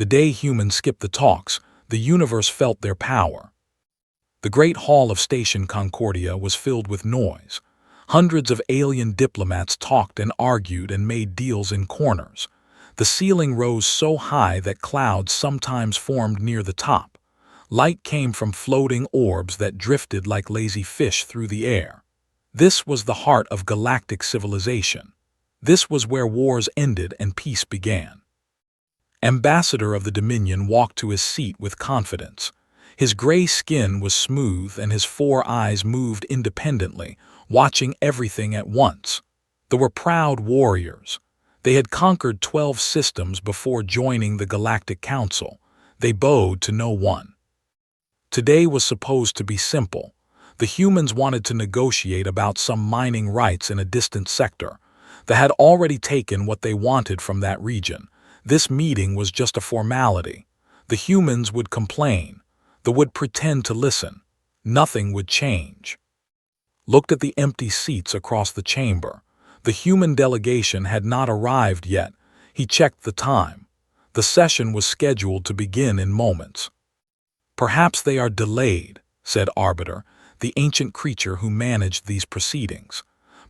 The day humans skipped the talks, the universe felt their power. The great hall of Station Concordia was filled with noise. Hundreds of alien diplomats talked and argued and made deals in corners. The ceiling rose so high that clouds sometimes formed near the top. Light came from floating orbs that drifted like lazy fish through the air. This was the heart of galactic civilization. This was where wars ended and peace began. Ambassador of the Dominion walked to his seat with confidence. His gray skin was smooth and his 4 eyes moved independently, watching everything at once. They were proud warriors. They had conquered 12 systems before joining the Galactic Council. They bowed to no one. Today was supposed to be simple. The humans wanted to negotiate about some mining rights in a distant sector. They had already taken what they wanted from that region. This meeting was just a formality. The humans would complain. They would pretend to listen. Nothing would change. Looked at the empty seats across the chamber. The human delegation had not arrived yet. He checked the time. The session was scheduled to begin in moments. Perhaps they are delayed, said Arbiter, the ancient creature who managed these proceedings.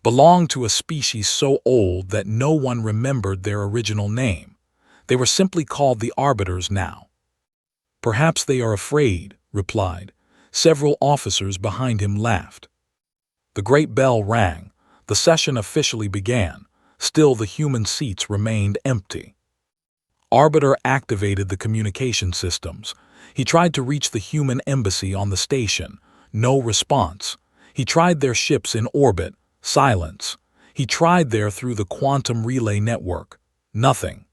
Belonged to a species so old that no one remembered their original name. They were simply called the Arbiters now. Perhaps they are afraid, replied. Several officers behind him laughed. The great bell rang. The session officially began. Still the human seats remained empty. Arbiter activated the communication systems. He tried to reach the human embassy on the station. No response. He tried their ships in orbit. Silence. He tried there through the quantum relay network. Nothing.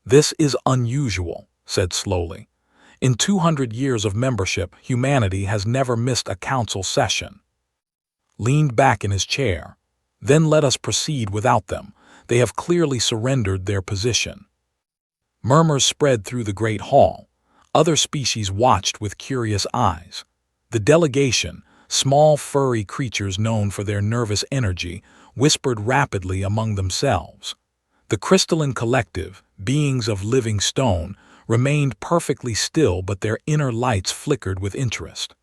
This is unusual, said slowly. In 200 years of membership, humanity has never missed a council session. Leaned back in his chair. Then let us proceed without them. They have clearly surrendered their position. Murmurs spread through the great hall. Other species watched with curious eyes. The delegation, small furry creatures known for their nervous energy, whispered rapidly among themselves. The crystalline collective, beings of living stone, remained perfectly still, but their inner lights flickered with interest.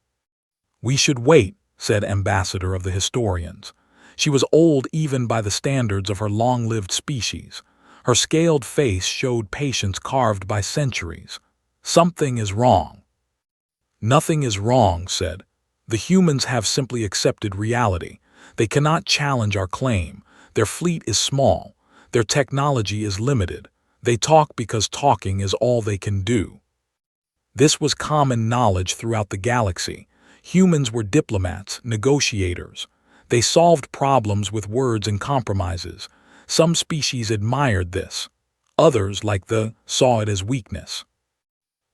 We should wait, said Ambassador of the Historians. She was old even by the standards of her long-lived species. Her scaled face showed patience carved by centuries. Something is wrong. Nothing is wrong, said. The humans have simply accepted reality. They cannot challenge our claim. Their fleet is small. Their technology is limited. They talk because talking is all they can do. This was common knowledge throughout the galaxy. Humans were diplomats, negotiators. They solved problems with words and compromises. Some species admired this. Others, like the, saw it as weakness.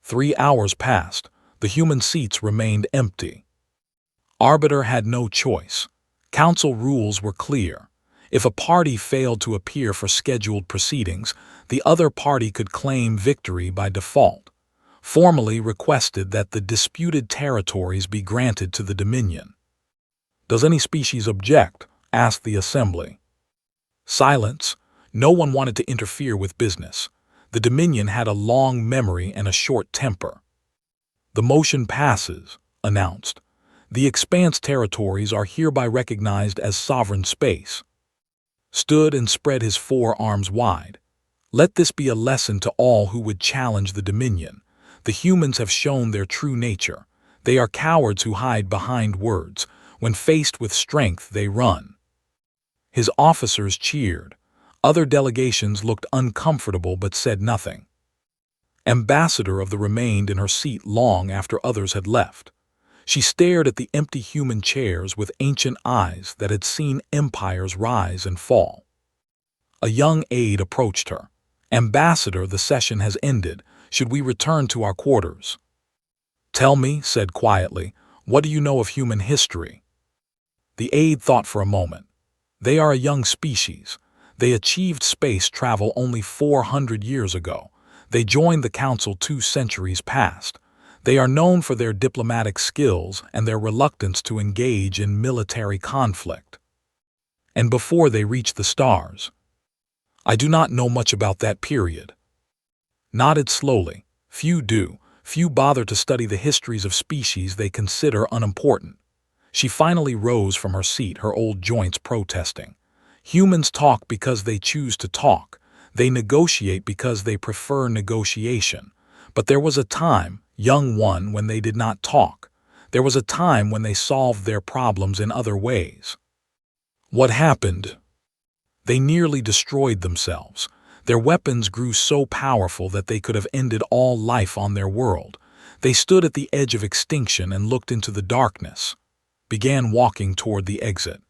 3 hours passed. The human seats remained empty. Arbiter had no choice. Council rules were clear. If a party failed to appear for scheduled proceedings, the other party could claim victory by default. Formally requested that the disputed territories be granted to the Dominion. Does any species object? Asked the assembly. Silence. No one wanted to interfere with business. The Dominion had a long memory and a short temper. The motion passes, announced. The Expanse territories are hereby recognized as sovereign space. Stood and spread his 4 arms wide. Let this be a lesson to all who would challenge the Dominion. The humans have shown their true nature. They are cowards who hide behind words. When faced with strength, they run. His officers cheered. Other delegations looked uncomfortable but said nothing. Ambassador of the remained in her seat long after others had left. She stared at the empty human chairs with ancient eyes that had seen empires rise and fall. A young aide approached her. Ambassador, the session has ended. Should we return to our quarters? Tell me, said quietly, what do you know of human history? The aide thought for a moment. They are a young species. They achieved space travel only 400 years ago. They joined the Council 2 centuries past. They are known for their diplomatic skills and their reluctance to engage in military conflict. And before they reached the stars. I do not know much about that period. nodded slowly. Few do. Few bother to study the histories of species they consider unimportant. She finally rose from her seat, her old joints protesting. Humans talk because they choose to talk. They negotiate because they prefer negotiation. But there was a time, young one, when they did not talk. There was a time when they solved their problems in other ways. What happened? They nearly destroyed themselves. Their weapons grew so powerful that they could have ended all life on their world. They stood at the edge of extinction and looked into the darkness, began walking toward the exit.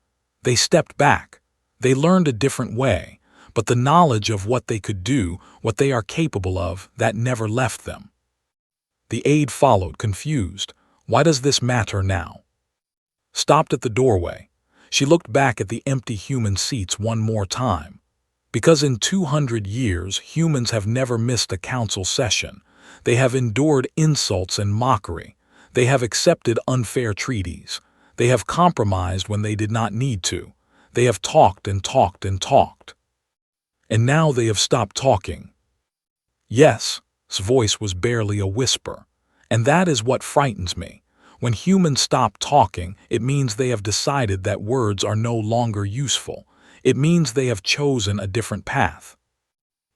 They stepped back. They learned a different way, but the knowledge of what they could do, what they are capable of, that never left them. The aide followed, confused. Why does this matter now? Stopped at the doorway. She looked back at the empty human seats one more time. Because in 200 years, humans have never missed a council session. They have endured insults and mockery. They have accepted unfair treaties. They have compromised when they did not need to. They have talked and talked and talked. And now they have stopped talking. Yes, his voice was barely a whisper. And that is what frightens me. When humans stop talking, it means they have decided that words are no longer useful. It means they have chosen a different path.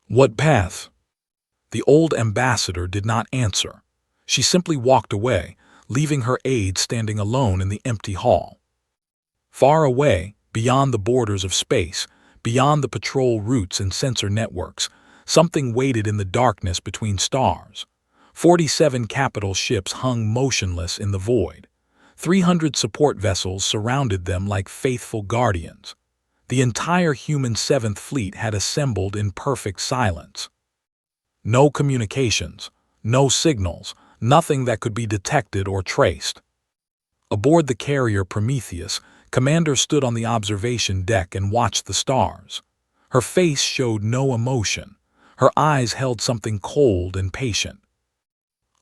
What path? The old ambassador did not answer. She simply walked away, leaving her aide standing alone in the empty hall. Far away, beyond the borders of space, beyond the patrol routes and sensor networks, something waited in the darkness between stars. 47 capital ships hung motionless in the void. 300 support vessels surrounded them like faithful guardians. The entire human Seventh Fleet had assembled in perfect silence. No communications, no signals, nothing that could be detected or traced. Aboard the carrier Prometheus, Commander stood on the observation deck and watched the stars. Her face showed no emotion. Her eyes held something cold and patient.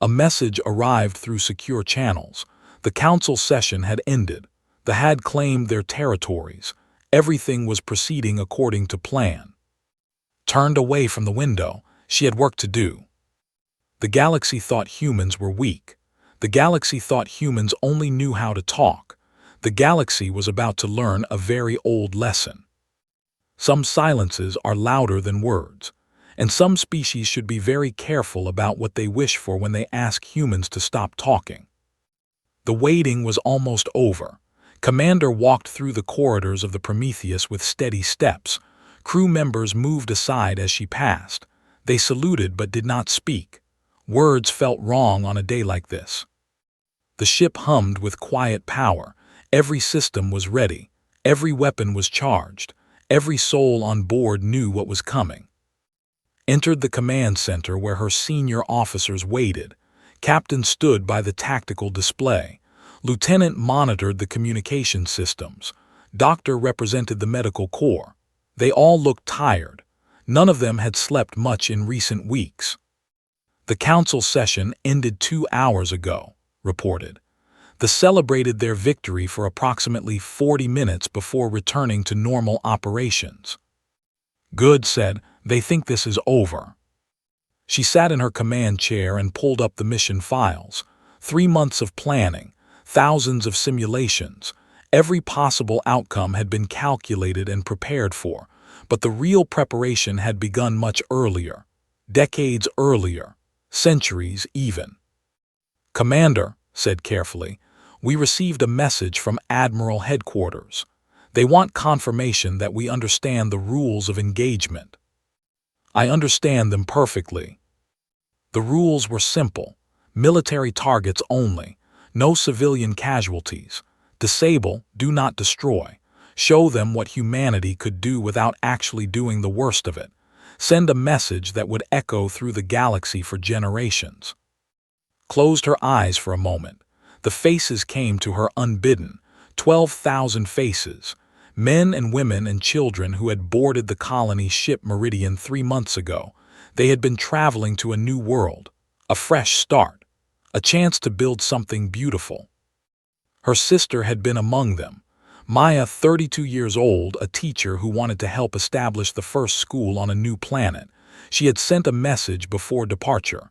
A message arrived through secure channels. The council session had ended. The had claimed their territories. Everything was proceeding according to plan. Turned away from the window, she had work to do. The galaxy thought humans were weak. The galaxy thought humans only knew how to talk. The galaxy was about to learn a very old lesson. Some silences are louder than words, and some species should be very careful about what they wish for when they ask humans to stop talking. The waiting was almost over. Commander walked through the corridors of the Prometheus with steady steps. Crew members moved aside as she passed. They saluted but did not speak. Words felt wrong on a day like this. The ship hummed with quiet power. Every system was ready. Every weapon was charged. Every soul on board knew what was coming. Entered the command center where her senior officers waited. Captain stood by the tactical display. Lieutenant monitored the communication systems. Doctor represented the medical corps. They all looked tired. None of them had slept much in recent weeks. The council session ended 2 hours ago, reported. They celebrated their victory for approximately 40 minutes before returning to normal operations. Good, said, they think this is over. She sat in her command chair and pulled up the mission files. 3 months of planning, thousands of simulations. Every possible outcome had been calculated and prepared for, but the real preparation had begun much earlier, decades earlier, centuries even. Commander, said carefully, we received a message from Admiral Headquarters. They want confirmation that we understand the rules of engagement. I understand them perfectly. The rules were simple. Military targets only. No civilian casualties. Disable, do not destroy. Show them what humanity could do without actually doing the worst of it. Send a message that would echo through the galaxy for generations. Closed her eyes for a moment. The faces came to her unbidden. 12,000 faces. Men and women and children who had boarded the colony ship Meridian 3 months ago. They had been traveling to a new world. A fresh start. A chance to build something beautiful. Her sister had been among them. Maya, 32 years old, a teacher who wanted to help establish the first school on a new planet. She had sent a message before departure.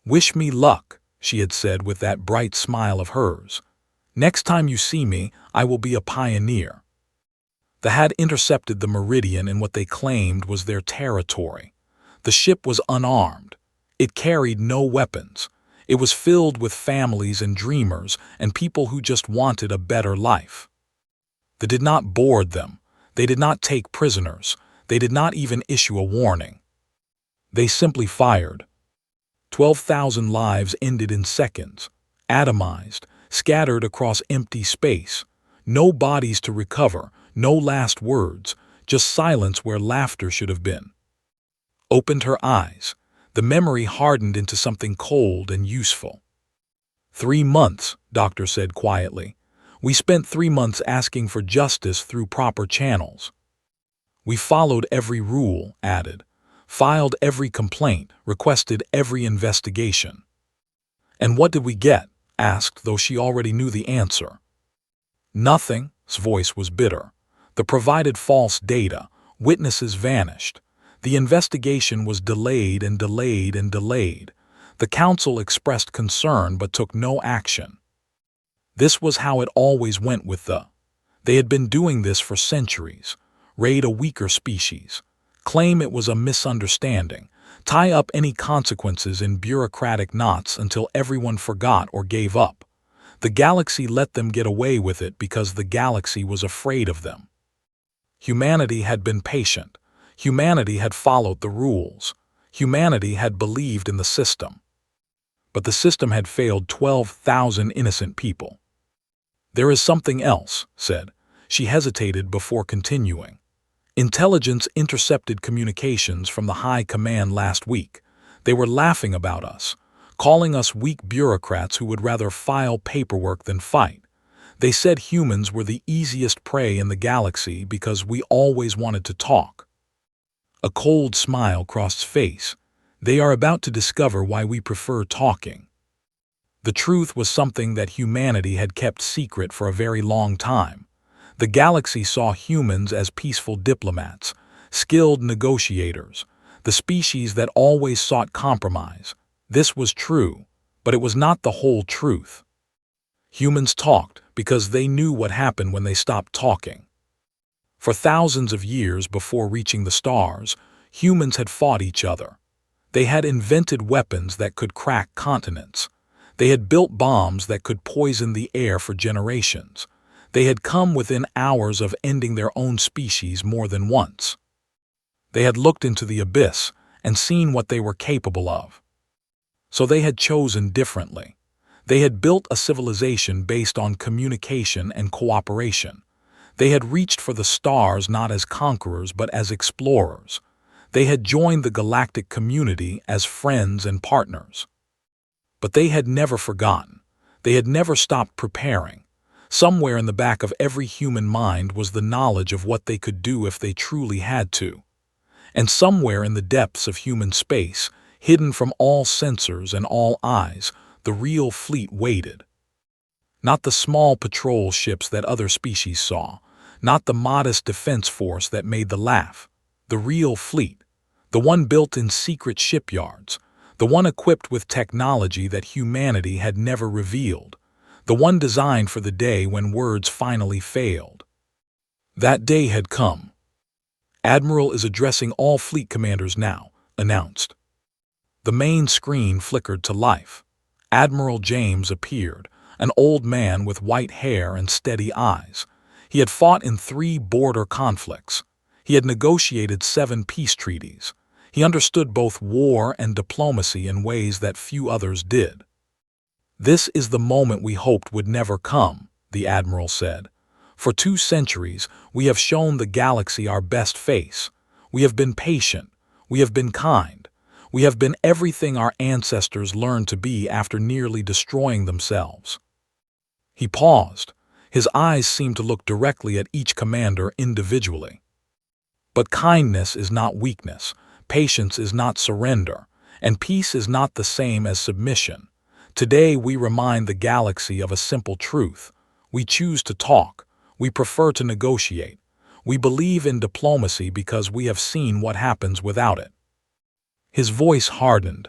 "Wish me luck," she had said with that bright smile of hers. "Next time you see me, I will be a pioneer." They had intercepted the meridian in what they claimed was their territory. The ship was unarmed. It carried no weapons. It was filled with families and dreamers and people who just wanted a better life. They did not board them. They did not take prisoners. They did not even issue a warning. They simply fired. 12,000 lives ended in seconds, atomized, scattered across empty space. No bodies to recover, no last words, just silence where laughter should have been. Opened her eyes. The memory hardened into something cold and useful. 3 months, Doctor said quietly. We spent 3 months asking for justice through proper channels. We followed every rule, added, filed every complaint, requested every investigation. And what did we get? Asked, though she already knew the answer. Nothing. His voice was bitter. The provided false data. Witnesses vanished. The investigation was delayed and delayed and delayed. The council expressed concern but took no action. This was how it always went with the. They had been doing this for centuries. Raid a weaker species. Claim it was a misunderstanding. Tie up any consequences in bureaucratic knots until everyone forgot or gave up. The galaxy let them get away with it because the galaxy was afraid of them. Humanity had been patient. Humanity had followed the rules. Humanity had believed in the system. But the system had failed 12,000 innocent people. There is something else, said. She hesitated before continuing. Intelligence intercepted communications from the High Command last week. They were laughing about us, calling us weak bureaucrats who would rather file paperwork than fight. They said humans were the easiest prey in the galaxy because we always wanted to talk. A cold smile crossed his face. They are about to discover why we prefer talking. The truth was something that humanity had kept secret for a very long time. The galaxy saw humans as peaceful diplomats, skilled negotiators, the species that always sought compromise. This was true, but it was not the whole truth. Humans talked because they knew what happened when they stopped talking. For thousands of years before reaching the stars, humans had fought each other. They had invented weapons that could crack continents. They had built bombs that could poison the air for generations. They had come within hours of ending their own species more than once. They had looked into the abyss and seen what they were capable of. So they had chosen differently. They had built a civilization based on communication and cooperation. They had reached for the stars not as conquerors but as explorers. They had joined the galactic community as friends and partners. But they had never forgotten. They had never stopped preparing. Somewhere in the back of every human mind was the knowledge of what they could do if they truly had to. And somewhere in the depths of human space, hidden from all sensors and all eyes, the real fleet waited. Not the small patrol ships that other species saw, not the modest defense force that made the laugh. The real fleet, the one built in secret shipyards, the one equipped with technology that humanity had never revealed, the one designed for the day when words finally failed. That day had come. "Admiral is addressing all fleet commanders now," announced. The main screen flickered to life. Admiral James appeared, an old man with white hair and steady eyes. He had fought in 3 border conflicts. He had negotiated 7 peace treaties. He understood both war and diplomacy in ways that few others did. "This is the moment we hoped would never come," the admiral said. "For 2 centuries, we have shown the galaxy our best face. We have been patient. We have been kind. We have been everything our ancestors learned to be after nearly destroying themselves." He paused. His eyes seemed to look directly at each commander individually. "But kindness is not weakness, patience is not surrender, and peace is not the same as submission. Today we remind the galaxy of a simple truth. We choose to talk. We prefer to negotiate. We believe in diplomacy because we have seen what happens without it." His voice hardened.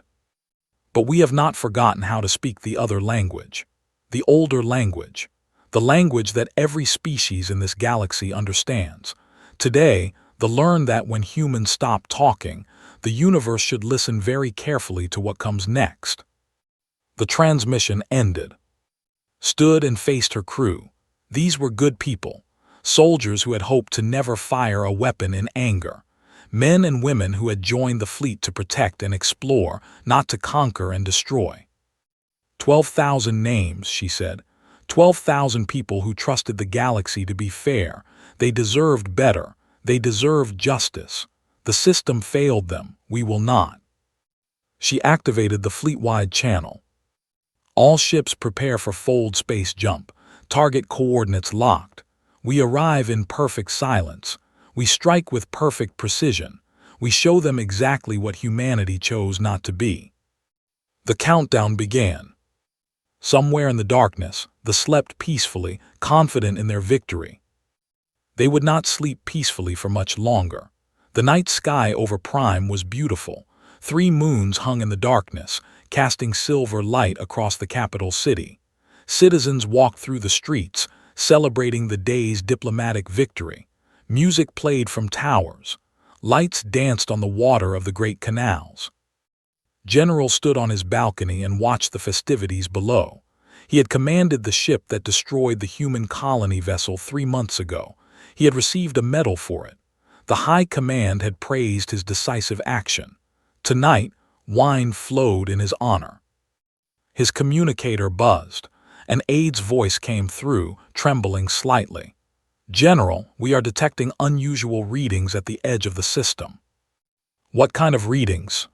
But we have not forgotten how to speak the other language, the older language, the language that every species in this galaxy understands. Today, they learn that when humans stop talking, the universe should listen very carefully to what comes next. The transmission ended. Stood and faced her crew. These were good people, soldiers who had hoped to never fire a weapon in anger, men and women who had joined the fleet to protect and explore, not to conquer and destroy. 12,000 names, she said. 12,000 people who trusted the galaxy to be fair. They deserved better. They deserved justice. The system failed them. We will not. She activated the fleet-wide channel. All ships prepare for fold space jump. Target coordinates locked. We arrive in perfect silence. We strike with perfect precision. We show them exactly what humanity chose not to be. The countdown began. Somewhere in the darkness, they slept peacefully, confident in their victory. They would not sleep peacefully for much longer. The night sky over Prime was beautiful. 3 moons hung in the darkness, casting silver light across the capital city. Citizens walked through the streets, celebrating the day's diplomatic victory. Music played from towers. Lights danced on the water of the great canals. General stood on his balcony and watched the festivities below. He had commanded the ship that destroyed the human colony vessel 3 months ago. He had received a medal for it. The High Command had praised his decisive action. Tonight, wine flowed in his honor. His communicator buzzed. An aide's voice came through, trembling slightly. "General, we are detecting unusual readings at the edge of the system." "What kind of readings?"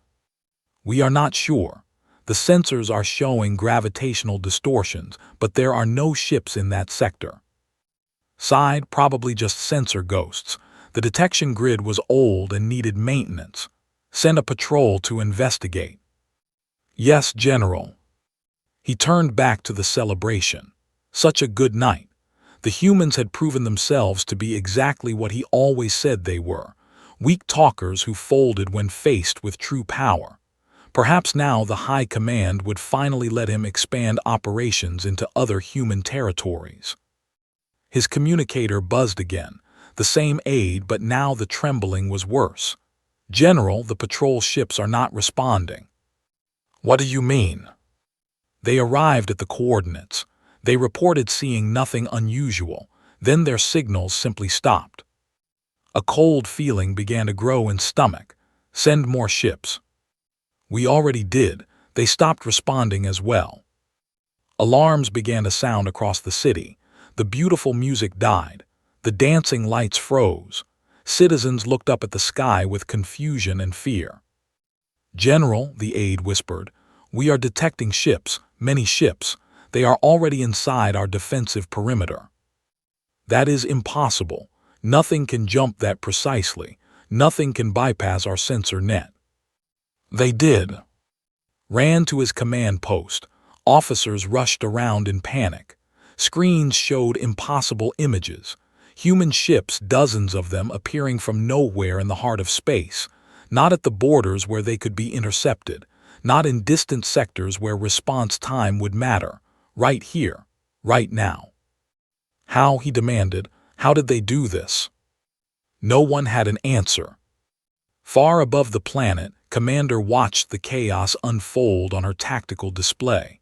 "We are not sure. The sensors are showing gravitational distortions, but there are no ships in that sector." Sighed, probably just sensor ghosts. The detection grid was old and needed maintenance. Send a patrol to investigate. "Yes, General." He turned back to the celebration. Such a good night. The humans had proven themselves to be exactly what he always said they were, weak talkers who folded when faced with true power. Perhaps now the High Command would finally let him expand operations into other human territories. His communicator buzzed again, the same aide, but now the trembling was worse. "General, the patrol ships are not responding." "What do you mean?" They arrived at the coordinates. They reported seeing nothing unusual. Then their signals simply stopped. A cold feeling began to grow in stomach. "Send more ships." "We already did." They stopped responding as well. Alarms began to sound across the city. The beautiful music died. The dancing lights froze. Citizens looked up at the sky with confusion and fear. "General," the aide whispered, "we are detecting ships, many ships. They are already inside our defensive perimeter." "That is impossible. Nothing can jump that precisely. Nothing can bypass our sensor net." They did. Ran to his command post. Officers rushed around in panic. Screens showed impossible images. Human ships, dozens of them, appearing from nowhere in the heart of space. Not at the borders where they could be intercepted. Not in distant sectors where response time would matter. Right here, right now. "How?" he demanded. "How did they do this?" No one had an answer. Far above the planet, Commander watched the chaos unfold on her tactical display.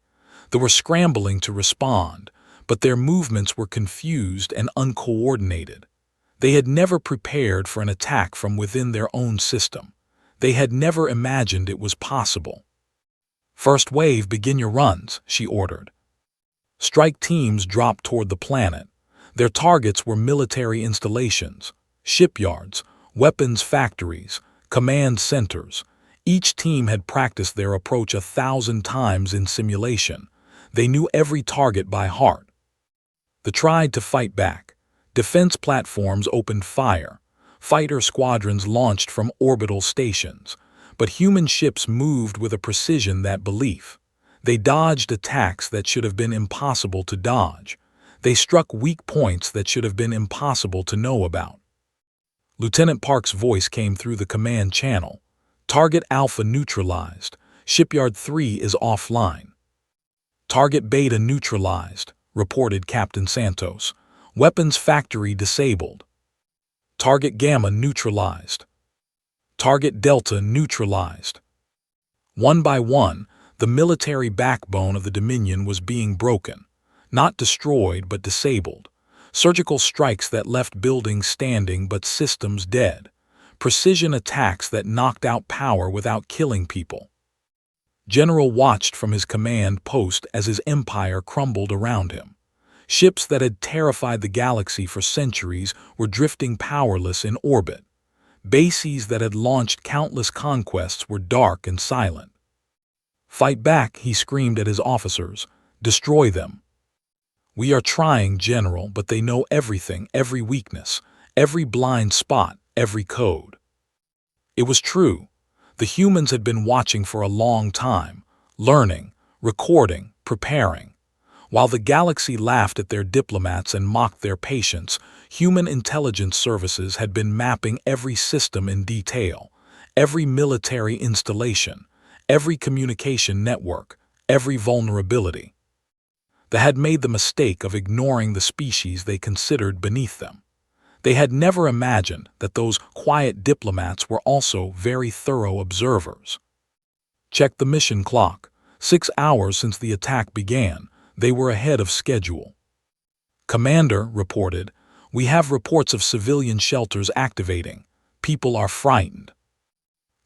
They were scrambling to respond, but their movements were confused and uncoordinated. They had never prepared for an attack from within their own system. They had never imagined it was possible. "First wave, begin your runs," she ordered. Strike teams dropped toward the planet. Their targets were military installations, shipyards, weapons factories, command centers. Each team had practiced their approach 1,000 times in simulation. They knew every target by heart. They tried to fight back. Defense platforms opened fire. Fighter squadrons launched from orbital stations. But human ships moved with a precision that belief. They dodged attacks that should have been impossible to dodge. They struck weak points that should have been impossible to know about. Lieutenant Park's voice came through the command channel. Target Alpha neutralized. Shipyard 3 is offline. Target Beta neutralized, reported Captain Santos. Weapons factory disabled. Target Gamma neutralized. Target Delta neutralized. One by one, the military backbone of the Dominion was being broken. Not destroyed, but disabled. Surgical strikes that left buildings standing but systems dead. Precision attacks that knocked out power without killing people. General watched from his command post as his empire crumbled around him. Ships that had terrified the galaxy for centuries were drifting powerless in orbit. Bases that had launched countless conquests were dark and silent. "Fight back," he screamed at his officers. "Destroy them." "We are trying, General, but they know everything, every weakness, every blind spot, every code." It was true. The humans had been watching for a long time, learning, recording, preparing. While the galaxy laughed at their diplomats and mocked their patience, human intelligence services had been mapping every system in detail, every military installation, every communication network, every vulnerability. They had made the mistake of ignoring the species they considered beneath them. They had never imagined that those quiet diplomats were also very thorough observers. Check the mission clock. 6 hours since the attack began. They were ahead of schedule. Commander reported, "We have reports of civilian shelters activating. People are frightened."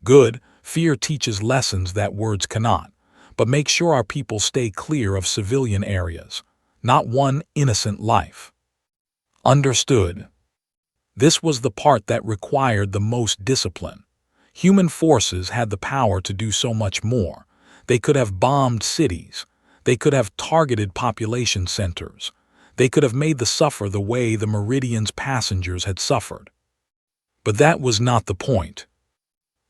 Good, fear teaches lessons that words cannot, but make sure our people stay clear of civilian areas. Not one innocent life. Understood. This was the part that required the most discipline. Human forces had the power to do so much more. They could have bombed cities. They could have targeted population centers. They could have made the suffer the way the Meridian's passengers had suffered. But that was not the point.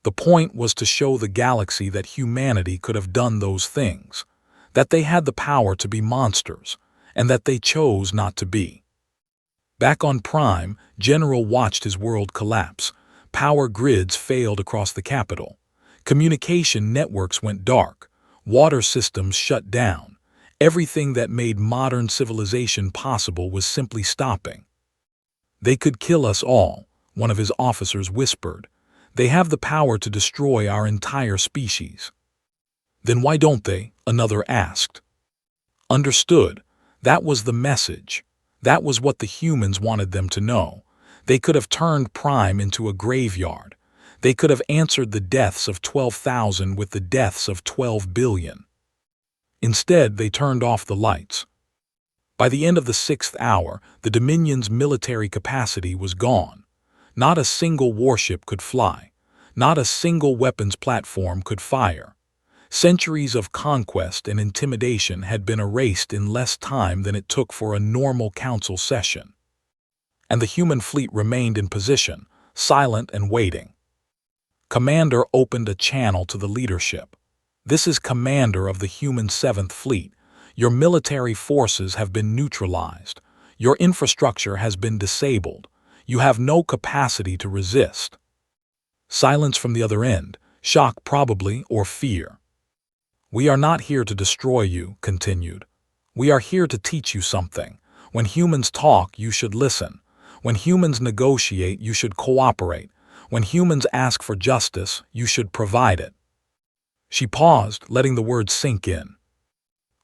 The point was to show the galaxy that humanity could have done those things, that they had the power to be monsters, and that they chose not to be. Back on Prime, General watched his world collapse. Power grids failed across the capital. Communication networks went dark. Water systems shut down. Everything that made modern civilization possible was simply stopping. "They could kill us all," one of his officers whispered. "They have the power to destroy our entire species." "Then why don't they?" another asked. Understood. That was the message. That was what the humans wanted them to know. They could have turned Prime into a graveyard. They could have answered the deaths of 12,000 with the deaths of 12 billion. Instead, they turned off the lights. By the end of the 6th hour, the Dominion's military capacity was gone. Not a single warship could fly. Not a single weapons platform could fire. Centuries of conquest and intimidation had been erased in less time than it took for a normal council session. And the human fleet remained in position, silent and waiting. Commander opened a channel to the leadership. "This is Commander of the human 7th Fleet. Your military forces have been neutralized. Your infrastructure has been disabled. You have no capacity to resist." Silence from the other end, shock probably, or fear. "We are not here to destroy you," continued. "We are here to teach you something. When humans talk, you should listen. When humans negotiate, you should cooperate. When humans ask for justice, you should provide it." She paused, letting the words sink in.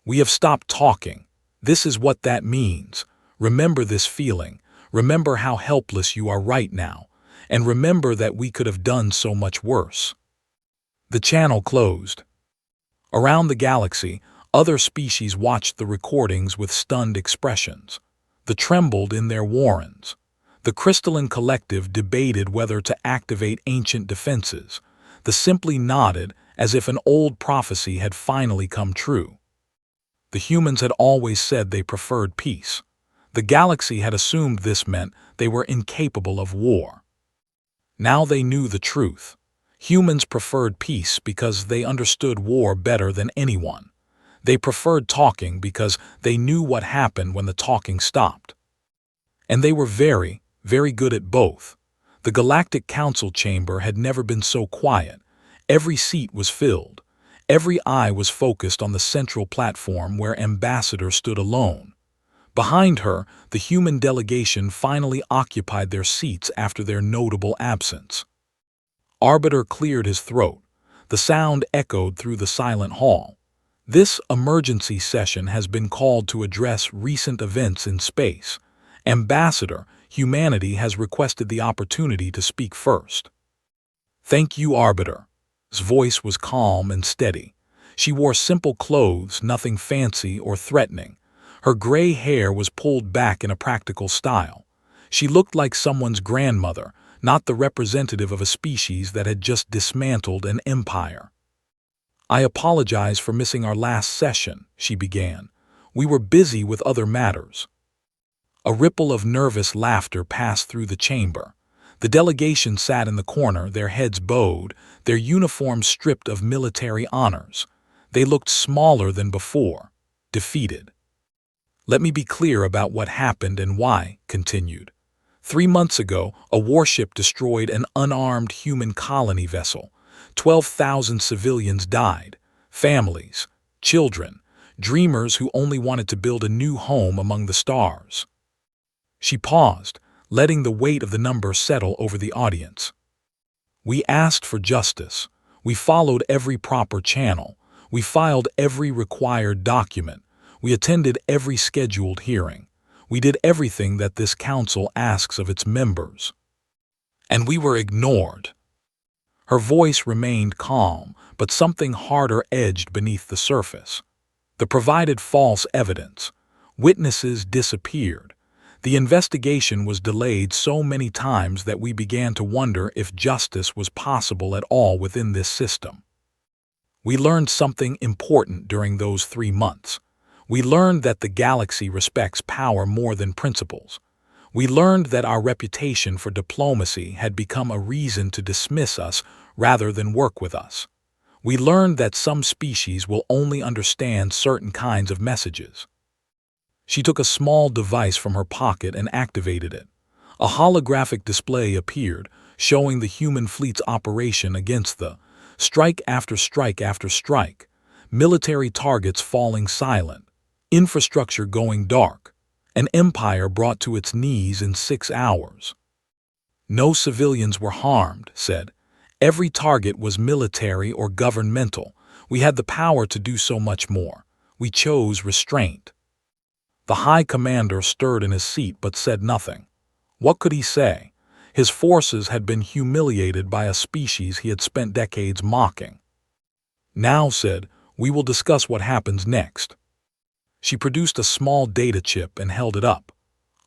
"We have stopped talking. This is what that means. Remember this feeling. Remember how helpless you are right now. And remember that we could have done so much worse." The channel closed. Around the galaxy, other species watched the recordings with stunned expressions. They trembled in their warrens. The crystalline collective debated whether to activate ancient defenses. They simply nodded as if an old prophecy had finally come true. The humans had always said they preferred peace. The galaxy had assumed this meant they were incapable of war. Now they knew the truth. Humans preferred peace because they understood war better than anyone. They preferred talking because they knew what happened when the talking stopped. And they were very, very good at both. The Galactic Council chamber had never been so quiet. Every seat was filled. Every eye was focused on the central platform where Ambassador stood alone. Behind her, the human delegation finally occupied their seats after their notable absence. Arbiter cleared his throat. The sound echoed through the silent hall. This emergency session has been called to address recent events in space. Ambassador, humanity has requested the opportunity to speak first. Thank you, Arbiter. His voice was calm and steady. She wore simple clothes, nothing fancy or threatening. Her gray hair was pulled back in a practical style. She looked like someone's grandmother, not the representative of a species that had just dismantled an empire. I apologize for missing our last session, she began. We were busy with other matters. A ripple of nervous laughter passed through the chamber. The delegation sat in the corner, their heads bowed, their uniforms stripped of military honors. They looked smaller than before, defeated. Let me be clear about what happened and why, continued. 3 months ago, a warship destroyed an unarmed human colony vessel. 12,000 civilians died. Families, children, dreamers who only wanted to build a new home among the stars. She paused, letting the weight of the number settle over the audience. We asked for justice. We followed every proper channel. We filed every required document. We attended every scheduled hearing. We did everything that this council asks of its members. And we were ignored. Her voice remained calm, but something harder edged beneath the surface. The provided false evidence. Witnesses disappeared. The investigation was delayed so many times that we began to wonder if justice was possible at all within this system. We learned something important during those 3 months. We learned that the galaxy respects power more than principles. We learned that our reputation for diplomacy had become a reason to dismiss us rather than work with us. We learned that some species will only understand certain kinds of messages. She took a small device from her pocket and activated it. A holographic display appeared, showing the human fleet's operation against the strike after strike after strike, military targets falling silent, infrastructure going dark, an empire brought to its knees in 6 hours. No civilians were harmed, said. Every target was military or governmental. We had the power to do so much more. We chose restraint. The High Commander stirred in his seat but said nothing. What could he say? His forces had been humiliated by a species he had spent decades mocking. Now, said, we will discuss what happens next. She produced a small data chip and held it up.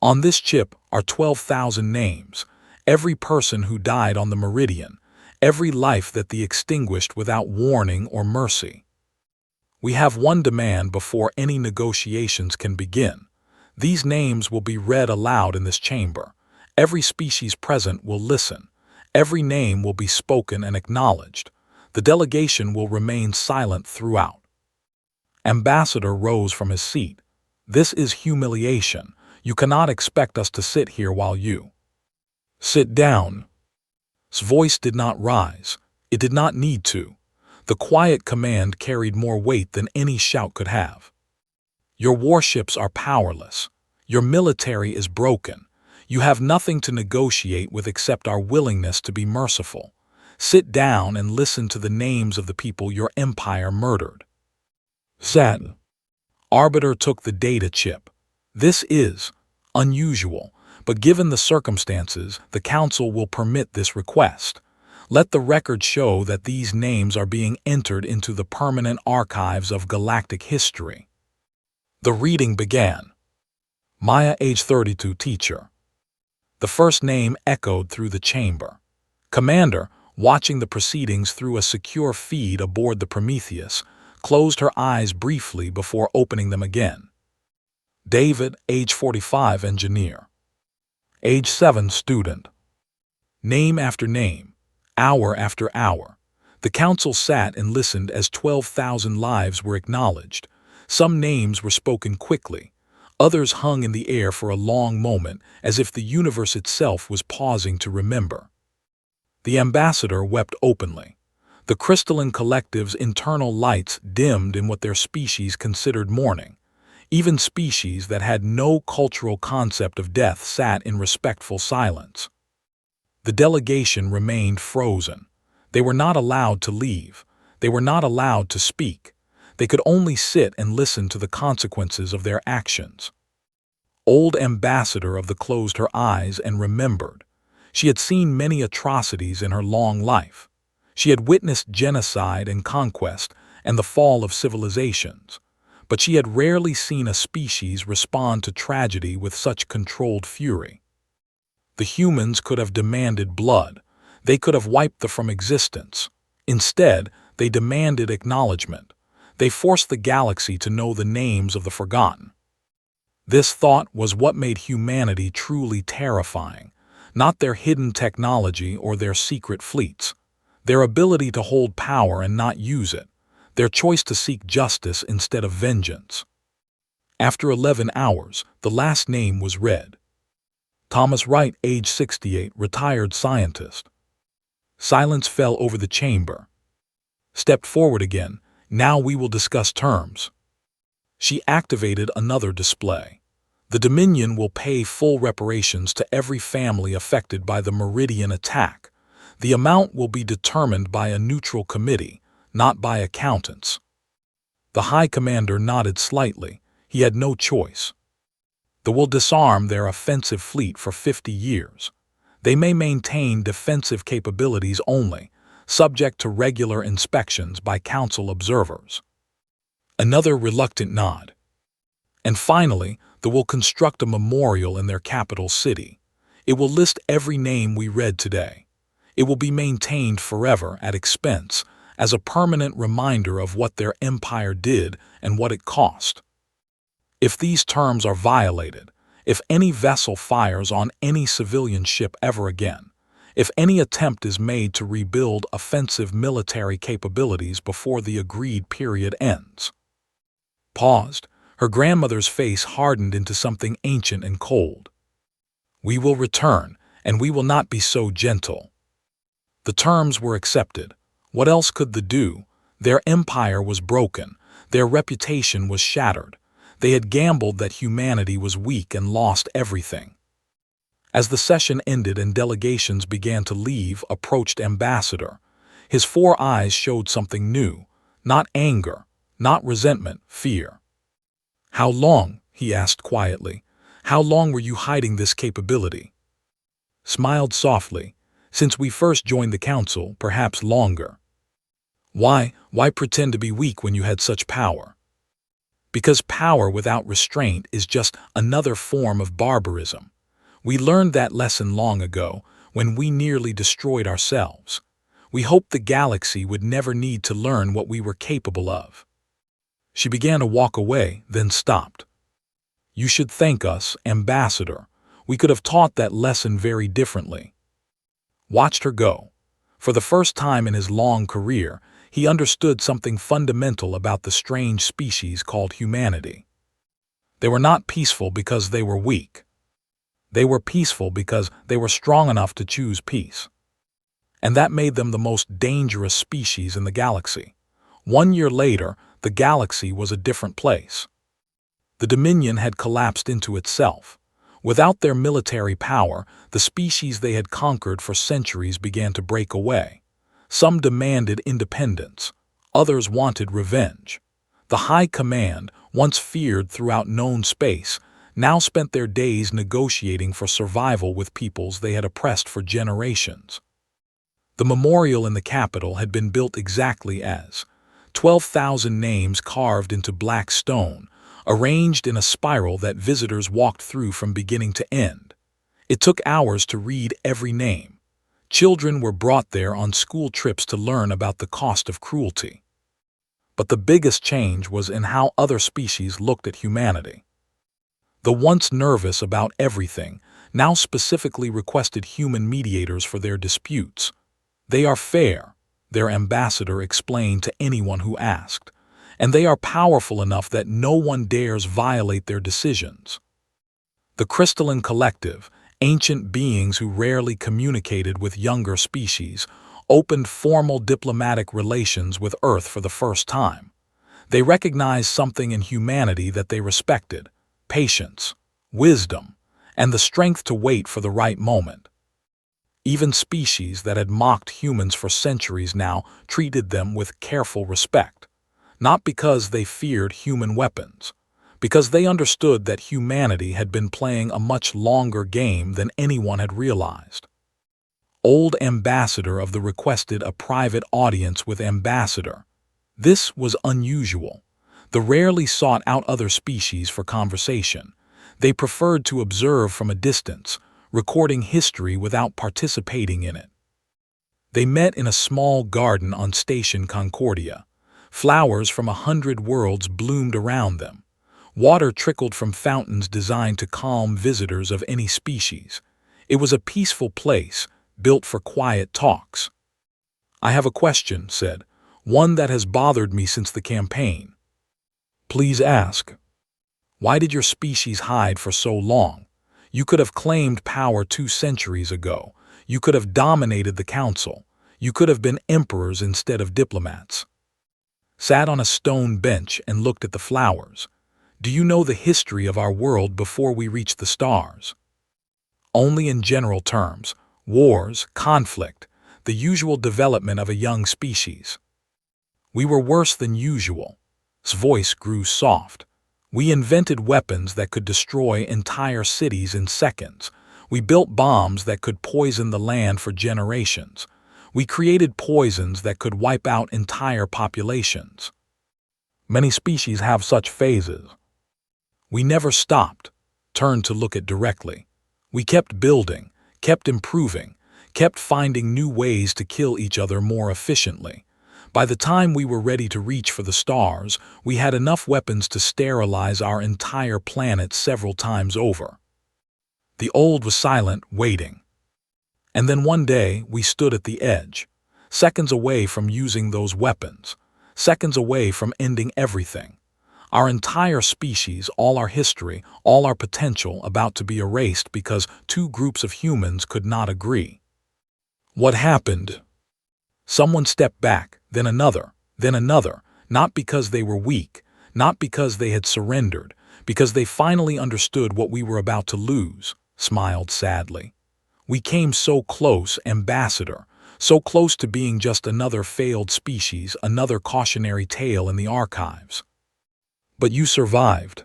On this chip are 12,000 names, every person who died on the Meridian, every life that they extinguished without warning or mercy. We have one demand before any negotiations can begin. These names will be read aloud in this chamber. Every species present will listen. Every name will be spoken and acknowledged. The delegation will remain silent throughout. Ambassador rose from his seat. This is humiliation. You cannot expect us to sit here while you sit down. His voice did not rise. It did not need to. The quiet command carried more weight than any shout could have. Your warships are powerless. Your military is broken. You have nothing to negotiate with except our willingness to be merciful. Sit down and listen to the names of the people your empire murdered. Said. Arbiter took the data chip. This is unusual, but given the circumstances, the Council will permit this request. Let the record show that these names are being entered into the permanent archives of galactic history. The reading began. Maya, age 32, teacher. The first name echoed through the chamber. Commander, watching the proceedings through a secure feed aboard the Prometheus, closed her eyes briefly before opening them again. David, age 45, engineer. Age 7, student. Name after name, hour after hour. The council sat and listened as 12,000 lives were acknowledged. Some names were spoken quickly. Others hung in the air for a long moment, as if the universe itself was pausing to remember. The ambassador wept openly. The crystalline collective's internal lights dimmed in what their species considered mourning. Even species that had no cultural concept of death sat in respectful silence. The delegation remained frozen. They were not allowed to leave. They were not allowed to speak. They could only sit and listen to the consequences of their actions. Old Ambassador of the closed her eyes and remembered. She had seen many atrocities in her long life. She had witnessed genocide and conquest and the fall of civilizations, but she had rarely seen a species respond to tragedy with such controlled fury. The humans could have demanded blood. They could have wiped them from existence. Instead, they demanded acknowledgement. They forced the galaxy to know the names of the forgotten. This thought was what made humanity truly terrifying, not their hidden technology or their secret fleets, their ability to hold power and not use it, their choice to seek justice instead of vengeance. After 11 hours, the last name was read. Thomas Wright, age 68, retired scientist. Silence fell over the chamber. Stepped forward again. Now we will discuss terms. She activated another display. The Dominion will pay full reparations to every family affected by the Meridian attack. The amount will be determined by a neutral committee, not by accountants. The High Commander nodded slightly. He had no choice. They will disarm their offensive fleet for 50 years. They may maintain defensive capabilities only, subject to regular inspections by Council observers. Another reluctant nod. And finally, they will construct a memorial in their capital city. It will list every name we read today. It will be maintained forever at expense, as a permanent reminder of what their empire did and what it cost. If these terms are violated, if any vessel fires on any civilian ship ever again, if any attempt is made to rebuild offensive military capabilities before the agreed period ends. Paused, her grandmother's face hardened into something ancient and cold. We will return, and we will not be so gentle. The terms were accepted. What else could they do? Their empire was broken. Their reputation was shattered. They had gambled that humanity was weak and lost everything. As the session ended and delegations began to leave, approached Ambassador. His 4 eyes showed something new, not anger, not resentment, fear. How long, he asked quietly, how long were you hiding this capability? Smiled softly. Since we first joined the council, perhaps longer. Why pretend to be weak when you had such power? Because power without restraint is just another form of barbarism. We learned that lesson long ago, when we nearly destroyed ourselves. We hoped the galaxy would never need to learn what we were capable of. She began to walk away, then stopped. You should thank us, Ambassador. We could have taught that lesson very differently. Watched her go. For the first time in his long career, he understood something fundamental about the strange species called humanity. They were not peaceful because they were weak. They were peaceful because they were strong enough to choose peace. And that made them the most dangerous species in the galaxy. 1 year later, the galaxy was a different place. The Dominion had collapsed into itself. Without their military power, the species they had conquered for centuries began to break away. Some demanded independence. Others wanted revenge. The High Command, once feared throughout known space, now spent their days negotiating for survival with peoples they had oppressed for generations. The memorial in the capital had been built exactly as 12,000 names carved into black stone, arranged in a spiral that visitors walked through from beginning to end. It took hours to read every name. Children were brought there on school trips to learn about the cost of cruelty. But the biggest change was in how other species looked at humanity. The once nervous about everything now specifically requested human mediators for their disputes. They are fair, their ambassador explained to anyone who asked, and they are powerful enough that no one dares violate their decisions. The crystalline collective, ancient beings who rarely communicated with younger species, opened formal diplomatic relations with Earth for the first time. They recognized something in humanity that they respected: patience, wisdom, and the strength to wait for the right moment. Even species that had mocked humans for centuries now treated them with careful respect, not because they feared human weapons, because they understood that humanity had been playing a much longer game than anyone had realized. Old Ambassador of the requested a private audience with Ambassador. This was unusual. The rarely sought out other species for conversation. They preferred to observe from a distance, recording history without participating in it. They met in a small garden on Station Concordia. Flowers from 100 worlds bloomed around them. Water trickled from fountains designed to calm visitors of any species. It was a peaceful place, built for quiet talks. "I have a question," said, "one that has bothered me since the campaign." "Please ask." "Why did your species hide for so long? You could have claimed power 2 centuries ago. You could have dominated the council. You could have been emperors instead of diplomats." Sat on a stone bench and looked at the flowers. "Do you know the history of our world before we reached the stars?" "Only in general terms: wars, conflict, the usual development of a young species." "We were worse than usual." His voice grew soft. "We invented weapons that could destroy entire cities in seconds. We built bombs that could poison the land for generations. We created poisons that could wipe out entire populations." "Many species have such phases." "We never stopped, turned to look at directly. We kept building, kept improving, kept finding new ways to kill each other more efficiently. By the time we were ready to reach for the stars, we had enough weapons to sterilize our entire planet several times over." The old was silent, waiting. "And then one day we stood at the edge, seconds away from using those weapons, seconds away from ending everything. Our entire species, all our history, all our potential about to be erased because 2 groups of humans could not agree." "What happened?" "Someone stepped back, then another, not because they were weak, not because they had surrendered, because they finally understood what we were about to lose," smiled sadly. "We came so close, Ambassador, so close to being just another failed species, another cautionary tale in the archives." "But you survived."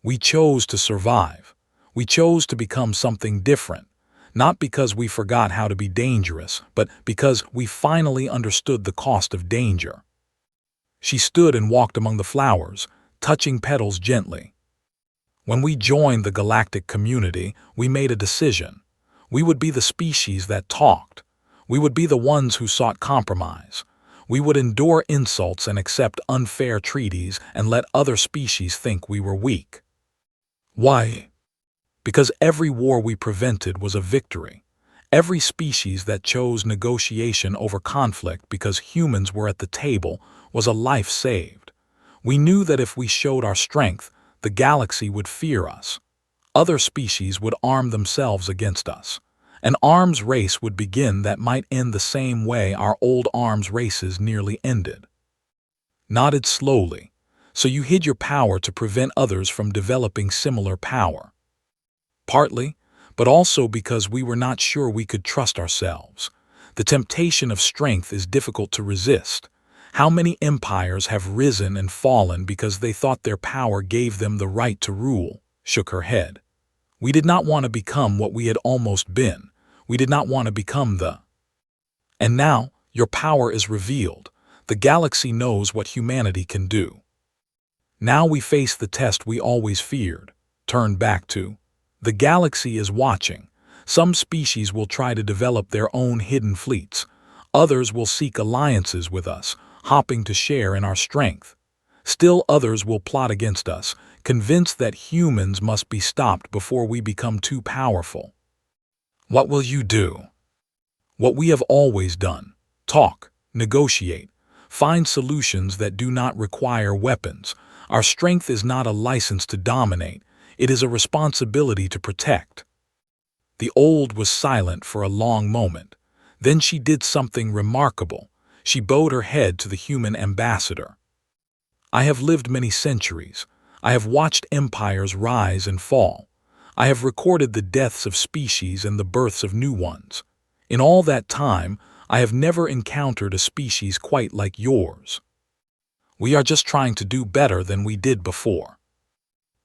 "We chose to survive. We chose to become something different, not because we forgot how to be dangerous, but because we finally understood the cost of danger." She stood and walked among the flowers, touching petals gently. "When we joined the galactic community, we made a decision. We would be the species that talked. We would be the ones who sought compromise. We would endure insults and accept unfair treaties and let other species think we were weak." "Why?" "Because every war we prevented was a victory. Every species that chose negotiation over conflict because humans were at the table was a life saved. We knew that if we showed our strength, the galaxy would fear us. Other species would arm themselves against us. An arms race would begin that might end the same way our old arms races nearly ended." Nodded slowly. "So you hid your power to prevent others from developing similar power." "Partly, but also because we were not sure we could trust ourselves. The temptation of strength is difficult to resist. How many empires have risen and fallen because they thought their power gave them the right to rule?" Shook her head. "We did not want to become what we had almost been. We did not want to become the—" "And now, your power is revealed. The galaxy knows what humanity can do. Now we face the test we always feared, turned back to. The galaxy is watching. Some species will try to develop their own hidden fleets. Others will seek alliances with us, hoping to share in our strength. Still others will plot against us, convinced that humans must be stopped before we become too powerful. What will you do?" "What we have always done: talk, negotiate, find solutions that do not require weapons. Our strength is not a license to dominate, it is a responsibility to protect." The old was silent for a long moment. Then she did something remarkable. She bowed her head to the human ambassador. I have lived many centuries. I have watched empires rise and fall. I have recorded the deaths of species and the births of new ones. In all that time, I have never encountered a species quite like yours. We are just trying to do better than we did before.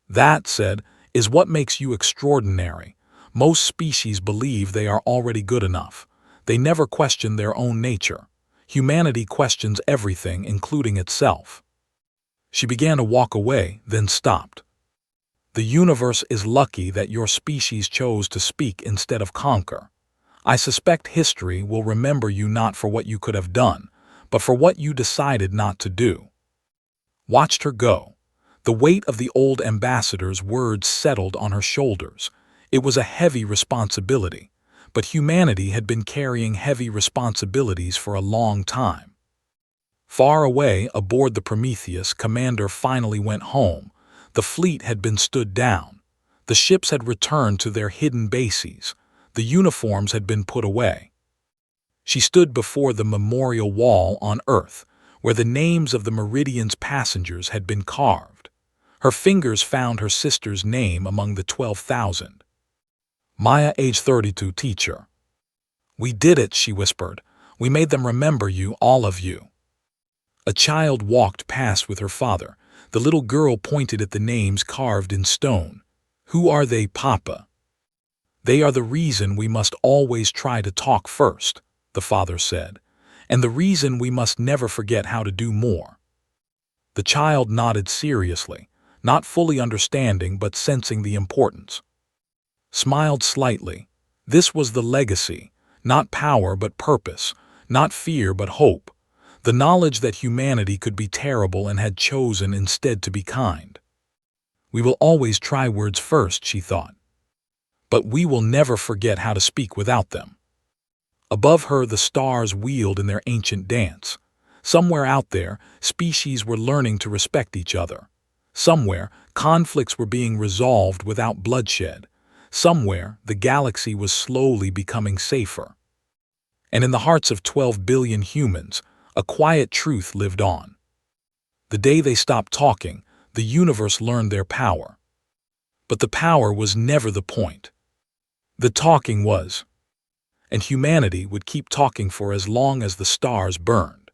That, said, is what makes you extraordinary. Most species believe they are already good enough. They never question their own nature. Humanity questions everything, including itself. She began to walk away, then stopped. The universe is lucky that your species chose to speak instead of conquer. I suspect history will remember you not for what you could have done, but for what you decided not to do. Watched her go. The weight of the old ambassador's words settled on her shoulders. It was a heavy responsibility, but humanity had been carrying heavy responsibilities for a long time. Far away, aboard the Prometheus, Commander finally went home. The fleet had been stood down. The ships had returned to their hidden bases. The uniforms had been put away. She stood before the memorial wall on Earth, where the names of the Meridian's passengers had been carved. Her fingers found her sister's name among the 12,000. Maya, age 32, teacher. We did it, she whispered. We made them remember you, all of you. A child walked past with her father. The little girl pointed at the names carved in stone. Who are they, Papa? They are the reason we must always try to talk first, the father said, and the reason we must never forget how to do more. The child nodded seriously, not fully understanding but sensing the importance. Smiled slightly. This was the legacy, not power but purpose, not fear but hope. The knowledge that humanity could be terrible and had chosen instead to be kind. We will always try words first, she thought. But we will never forget how to speak without them. Above her, the stars wheeled in their ancient dance. Somewhere out there, species were learning to respect each other. Somewhere, conflicts were being resolved without bloodshed. Somewhere, the galaxy was slowly becoming safer. And in the hearts of 12 billion humans, a quiet truth lived on. The day they stopped talking, the universe learned their power. But the power was never the point. The talking was. And humanity would keep talking for as long as the stars burned.